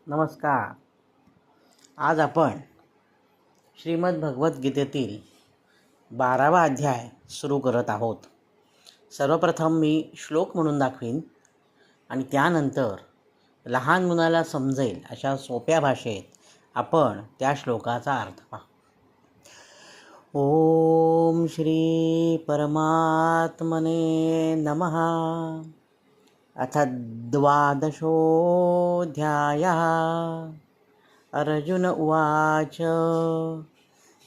नमस्कार. आज आपण श्रीमद भगवद्गीतेतील 12वा अध्याय सुरू करत आहोत. सर्वप्रथम मी श्लोक म्हणून दाखवीन आणि त्यानंतर लहान मुलाला समजेल अशा सोप्या भाषेत आपण त्या श्लोकाचा अर्थ पाहू. ओम श्री परमात्मने नमः. अथ 12ोऽध्यायः. अर्जुन उवाच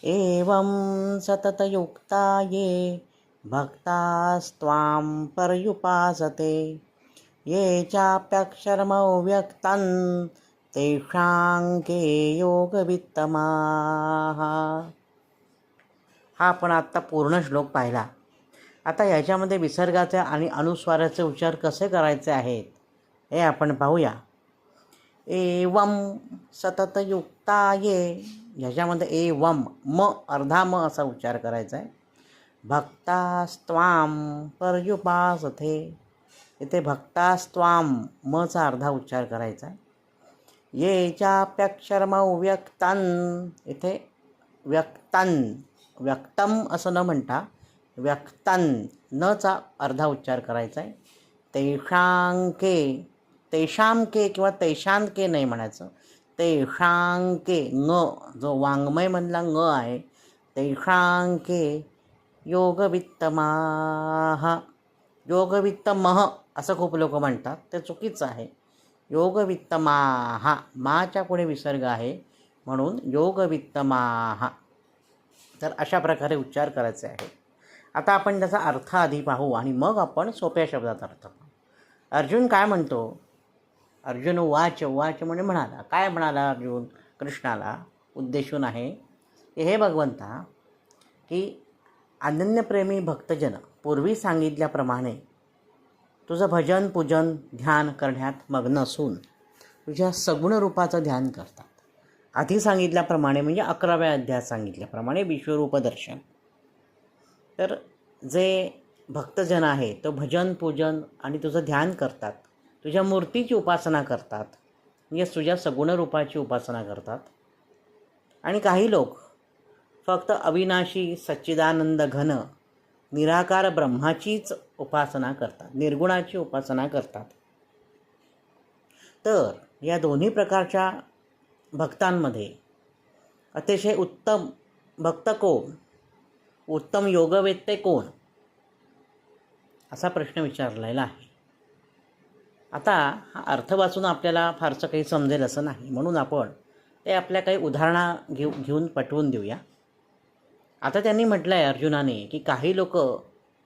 एवं सततयुक्ता ये भक्तास्त्वां पर्युपासते ये चाप्यक्षरमव्यक्तं तेषां के योगवित्तमाः. हा आपण आत्ता पूर्ण श्लोक पाहिला. आता याच्यामध्ये विसर्गाचे आणि अनुस्वाराचे उच्चार कसे करायचे आहेत हे आपण पाहूया. एवम सततयुक्ता ये, ह्याच्यामध्ये एवम म अर्धा म असा उच्चार करायचा आहे. भक्तास्त्वाम पर्युपासते, इथे भक्तास्त्वाम मचा अर्धा उच्चार करायचा आहे. ये चाप्यक्षरमव्यक्तं, इथे व्यक्तं व्यक्तम असं न म्हणता व्यक्तं नचा अर्धा उच्चार करायचा आहे. तेषां के किंवा तेषांके नाही म्हणायचं. तेषांके ङ, जो वाङ्मयमधला ङ आहे, तेषांके योगवित्तमाः. योगवित्तमः असं खूप लोक म्हणतात, ते चुकीचं आहे. योगवित्तमाः, माच्या पुढे विसर्ग आहे म्हणून योगवित्तमाः. तर अशा प्रकारे उच्चार करायचे आहे. आता आपण त्याचा अर्थ आधी पाहू आणि मग आपण सोप्या शब्दात अर्थ पाहू. अर्जुन काय म्हणतो? अर्जुन वाच म्हणजे म्हणाला. काय म्हणाला अर्जुन कृष्णाला उद्देशून आहे की हे भगवंता, की अनन्यप्रेमी भक्तजन पूर्वी सांगितल्याप्रमाणे तुझं भजन पूजन ध्यान करण्यात मग्न असून तुझ्या सगुण रूपाचं ध्यान करतात. आधी सांगितल्याप्रमाणे म्हणजे 11व्या अध्यायात सांगितल्याप्रमाणे विश्वरूप दर्शन. तर जे भक्तजन आहे तो भजन पूजन आणि तुझं ध्यान करतात, तुझ्या मूर्तीची उपासना करतात, म्हणजे तुझ्या सगुण रूपाची उपासना करतात. आणि काही लोक फक्त अविनाशी सच्चिदानंद घन निराकार ब्रह्माचीच उपासना करतात, निर्गुणाची उपासना करतात. तर या दोन्ही प्रकारच्या भक्तांमध्ये अतिशय उत्तम भक्त कोण, उत्तम योगवेत्ते कोण, असा प्रश्न विचारलेला आहे. आता हा अर्थ वाचून आपल्याला फारसं काही समजेल असं नाही, म्हणून आपण ते आपल्या काही घेऊन पटवून देऊया. आता त्यांनी म्हटलं आहे अर्जुनाने की काही लोक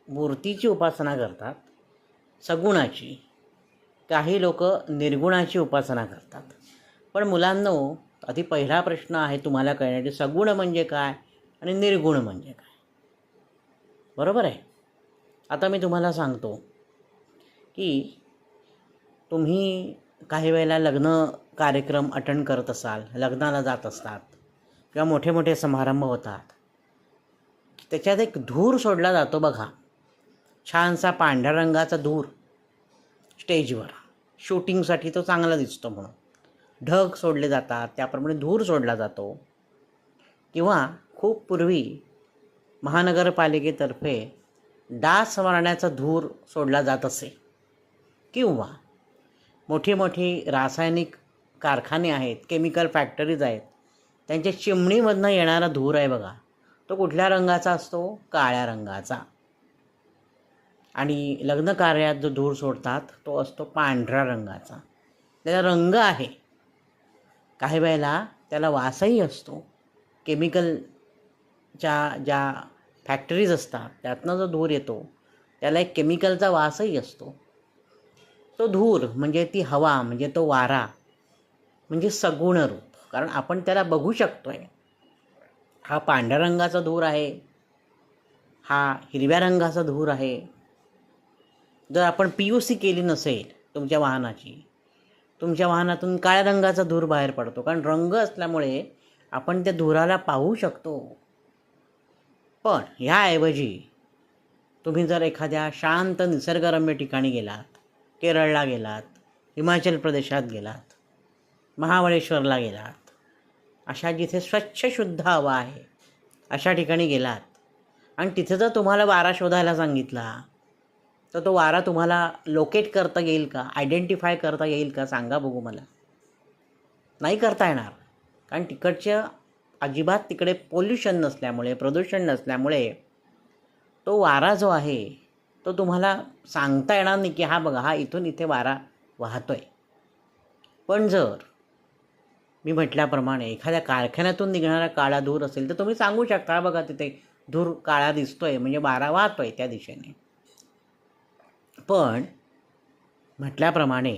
मूर्तीची उपासना करतात सगुणाची, काही लोक निर्गुणाची उपासना करतात. पण मुलांनो, आधी पहिला प्रश्न आहे तुम्हाला कळण्यासाठी, सगुण म्हणजे काय आणि निर्गुण म्हणजे काय, बरोबर आहे? आता मी तुम्हाला सांगतो की तुम्ही काही वेळेला लग्न कार्यक्रम अटेंड करत असाल, लग्नाला जात असतात किंवा मोठे मोठे समारंभ होतात, त्याच्यात एक धूर सोडला जातो बघा, छानसा पांढऱ्या रंगाचा धूर स्टेजवर. शूटिंगसाठी तो चांगला दिसतो म्हणून ढग सोडले जातात, त्याप्रमाणे धूर सोडला जातो. किंवा खूप पूर्वी महानगरपालिकेतर्फे डास मारण्याचा धूर सोडला जात असे. किंवा मोठी मोठी रासायनिक कारखाने आहेत, केमिकल फॅक्टरीज आहेत, त्यांच्या चिमणीमधनं येणारा धूर आहे बघा, तो कुठल्या रंगाचा असतो? काळ्या रंगाचा. आणि लग्न कार्यात जो धूर सोडतात तो असतो पांढऱ्या रंगाचा. त्याला रंग आहे, काही वेळेला त्याला वासही असतो. केमिकलच्या ज्या फॅक्टरीज असतात त्यातनं जो धूर येतो त्याला एक केमिकलचा वासही असतो. तो धूर म्हणजे ती हवा, म्हणजे तो वारा, म्हणजे सगुण रूप. कारण आपण त्याला बघू शकतो आहे. हा पांढऱ्या रंगाचा धूर आहे, हा हिरव्या रंगाचा धूर आहे. जर आपण PUC केली नसेल तुमच्या वाहनाची, तुमच्या वाहनातून काळ्या रंगाचा धूर बाहेर पडतो, कारण रंग असल्यामुळे आपण त्या धुराला पाहू शकतो. पण ह्याऐवजी तुम्ही जर एखाद्या शांत निसर्गरम्य ठिकाणी गेलात, केरळला गेलात, हिमाचल प्रदेशात गेलात, महाबळेश्वरला गेलात, अशा जिथे स्वच्छ शुद्ध हवा आहे अशा ठिकाणी गेलात आणि तिथे जर तुम्हाला वारा शोधायला सांगितला तर तो वारा तुम्हाला लोकेट करता येईल का, आयडेंटिफाय करता येईल का, सांगा बघू मला. नाही करता येणार. कारण तिकडच्या अजिबात तिकडे पोल्युशन नसल्यामुळे, प्रदूषण नसल्यामुळे तो वारा जो आहे तो तुम्हाला सांगता येणार नाही की हा बघा, हा इथून इथे वारा वाहतोय. पण जर मी म्हटल्याप्रमाणे एखाद्या कारखान्यातून निघणारा काळा धूर असेल तर तुम्ही सांगू शकता, बघा तिथे धूर काळा दिसतोय म्हणजे वारा वाहतोय त्या दिशेने. पण म्हटल्याप्रमाणे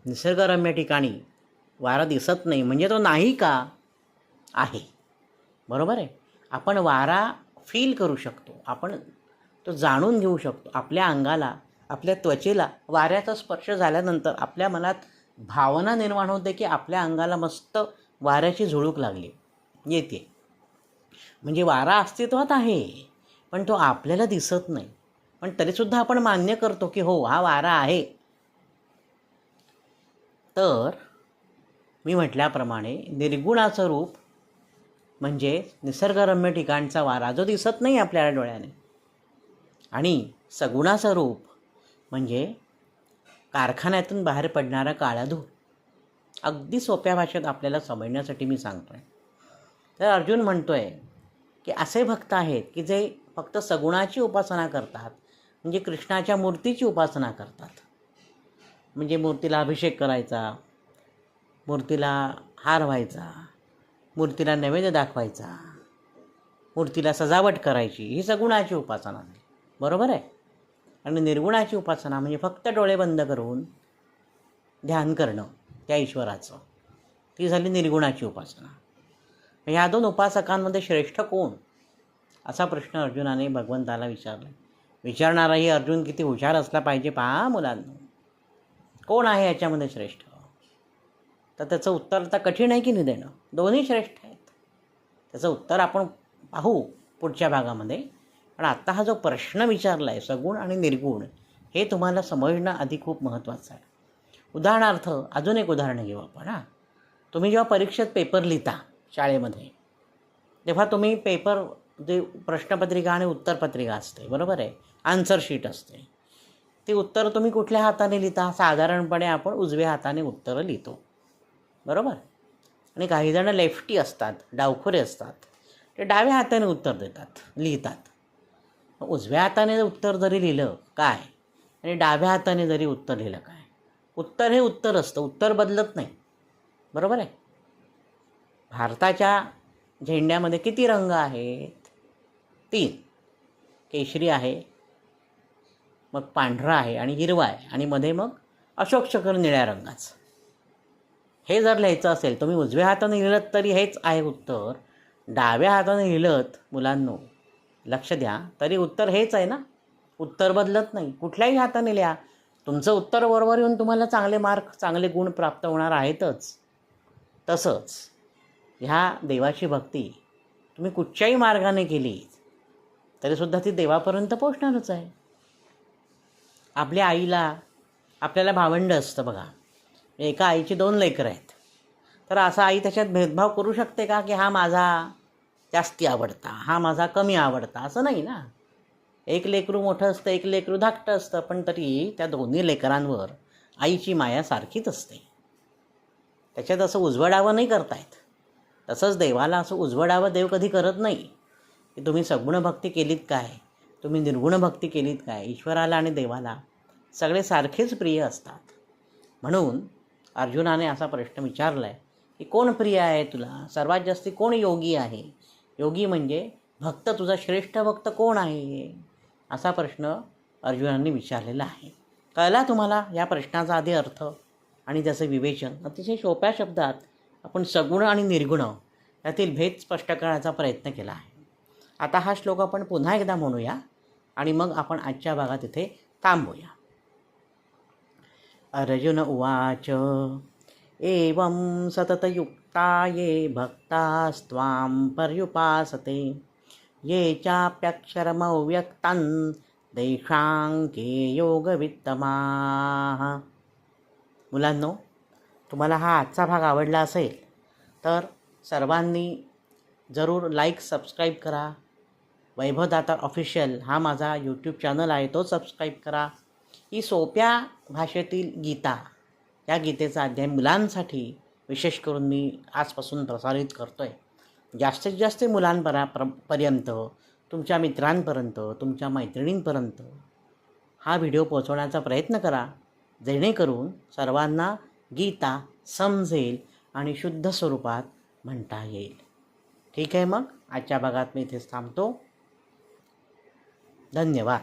निसर्गरम्य ठिकाणी वारा दिसत नाही म्हणजे तो नाही का आहे. बरोबर आहे. आपण वारा फील करू शकतो, आपण तो जाणून घेऊ शकतो. आपल्या अंगाला, आपल्या त्वचेला वाऱ्याचा स्पर्श झाल्यानंतर आपल्या मनात भावना निर्माण होते की आपल्या अंगाला मस्त वाऱ्याची झुळूक लागली, येते. म्हणजे वारा अस्तित्वात आहे पण तो आपल्याला दिसत नाही. पण तरीसुद्धा आपण मान्य करतो की हो, हा वारा आहे. तर मी म्हटल्याप्रमाणे निर्गुणाचं रूप म्हणजे निसर्गरम्य ठिकाणचा वारा जो दिसत नाही आपल्या डोळ्याने, आणि सगुणाचं रूप म्हणजे कारखान्यातून बाहेर पडणारा काळा धूर. अगदी सोप्या भाषेत आपल्याला समजण्यासाठी मी सांगतो आहे. तर अर्जुन म्हणतो आहे की असे भक्त आहेत की जे फक्त सगुणाची उपासना करतात, म्हणजे कृष्णाच्या मूर्तीची उपासना करतात. म्हणजे मूर्तीला अभिषेक करायचा, मूर्तीला हार व्हायचा, मूर्तीला नैवेद्य दाखवायचा, मूर्तीला सजावट करायची, ही सगुणाची उपासना आहे. बरोबर आहे. आणि निर्गुणाची उपासना म्हणजे फक्त डोळे बंद करून ध्यान करणं त्या ईश्वराचं, ती झाली निर्गुणाची उपासना. ह्या दोन उपासकांमध्ये श्रेष्ठ कोण, असा प्रश्न अर्जुनाने भगवंताला विचारला. विचारणाराही अर्जुन किती हुशार असला पाहिजे पहा मुलांनो. कोण आहे याच्यामध्ये श्रेष्ठ, तर त्याचं उत्तर आता कठीण आहे की नाही देणं. दोन्ही श्रेष्ठ आहेत. त्याचं उत्तर आपण पाहू पुढच्या भागामध्ये. पण आत्ता हा जो प्रश्न विचारला आहे सगुण आणि निर्गुण, हे तुम्हाला समजणं आधी खूप महत्त्वाचं आहे. उदाहरणार्थ अजून एक उदाहरण घेऊ आपण. तुम्ही जेव्हा परीक्षेत पेपर लिहिता शाळेमध्ये, तेव्हा तुम्ही पेपर जे प्रश्नपत्रिका आणि उत्तरपत्रिका असते, बरोबर आहे, आन्सर शीट असते, ती उत्तरं तुम्ही कुठल्या हाताने लिहिता. साधारणपणे आपण उजव्या हाताने उत्तरं लिहितो, बरोबर. आणि काही जण लेफ्टी असतात, डावखुरे असतात, ते डाव्या हाताने उत्तर देतात, लिहितात. उजव्या हाताने उत्तर जरी लिहिलं काय आणि डाव्या हाताने जरी उत्तर लिहिलं काय, उत्तर हे उत्तर असतं, उत्तर बदलत नाही. बरोबर आहे. भारताच्या झेंड्यामध्ये किती रंग आहेत? 3. केशरी आहे, मग पांढरा आहे आणि हिरवा आहे, आणि मध्ये मग अशोक चक्र निळ्या रंगाचं. हे जर लिहायचं असेल तुम्ही उजव्या हाताने लिहिलं तरी हेच आहे उत्तर, डाव्या हाताने लिहिलं मुलांनो लक्ष द्या तरी उत्तर हेच आहे ना, उत्तर बदलत नाही. कुठल्याही हाताने लिहा, तुमचं उत्तर बरोबर येऊन तुम्हाला चांगले मार्क, चांगले गुण प्राप्त होणार आहेतच. तसंच ह्या देवाची भक्ती तुम्ही कुठच्याही मार्गाने केली तरीसुद्धा ती देवापर्यंत पोचणारच आहे. आपल्या आईला, आपल्याला भावंड असतं बघा, एका आईची 2 लेकरं आहेत, तर असा आई त्याच्यात भेदभाव करू शकते का की हा माझा जास्ती आवडता, हा माझा कमी आवडता, असं नाही ना. एक लेकरू मोठं असतं, एक लेकरू धाकटं असतं, पण तरी त्या दोन्ही लेकरांवर आईची माया सारखीच असते. त्याच्यात असं उजवडावं नाही करतायत. तसंच देवाला असं उजवडावं देव कधी करत नाही की तुम्ही सगुण भक्ती केलीत काय, तुम्ही निर्गुण भक्ती केलीत काय. ईश्वराला आणि देवाला सगळे सारखेच प्रिय असतात. म्हणून अर्जुनाने असा प्रश्न विचारला आहे की कोण प्रिय आहे तुला, सर्वात जास्ती कोण योगी आहे. योगी म्हणजे भक्त, तुझा श्रेष्ठ भक्त कोण आहे, असा प्रश्न अर्जुनाने विचारलेला आहे. कळला तुम्हाला या प्रश्नाचा आधी अर्थ आणि त्याचं विवेचन. अतिशय सोप्या शब्दात आपण सगुण आणि निर्गुण यातील भेद स्पष्ट करण्याचा प्रयत्न केला आहे. आता हा श्लोक आपण पुन्हा एकदा म्हणूया आणि मग आपण आजच्या भागात इथे थांबूया. अर्जुन उवाच एवं सततयुक्ता ये भक्तास्त्वां पर्युपासते ये चाप्यक्षरमव्यक्तं तेषां के योगवित्तमाः. मुलांनो, तुम्हाला हा आजचा भाग आवडला असेल तर सर्वांनी जरूर लाईक सबस्क्राईब करा. वैभव दातार ऑफिशियल हा माझा यूट्यूब चॅनल आहे, तो सबस्क्राईब करा. ही सोप्या भाषेतील गीता, या गीतेचा अध्याय मुलांसाठी विशेष करून मी आजपासून प्रसारित करतो आहे. जास्तीत जास्त मुलांपर्यंत, तुमच्या मित्रांपर्यंत, तुमच्या मैत्रिणींपर्यंत हा व्हिडिओ पोहोचवण्याचा प्रयत्न करा, जेणेकरून सर्वांना गीता समजेल आणि शुद्ध स्वरूपात म्हणता येईल. ठीक आहे, मग आजच्या भागात मी इथेच थांबतो. धन्यवाद.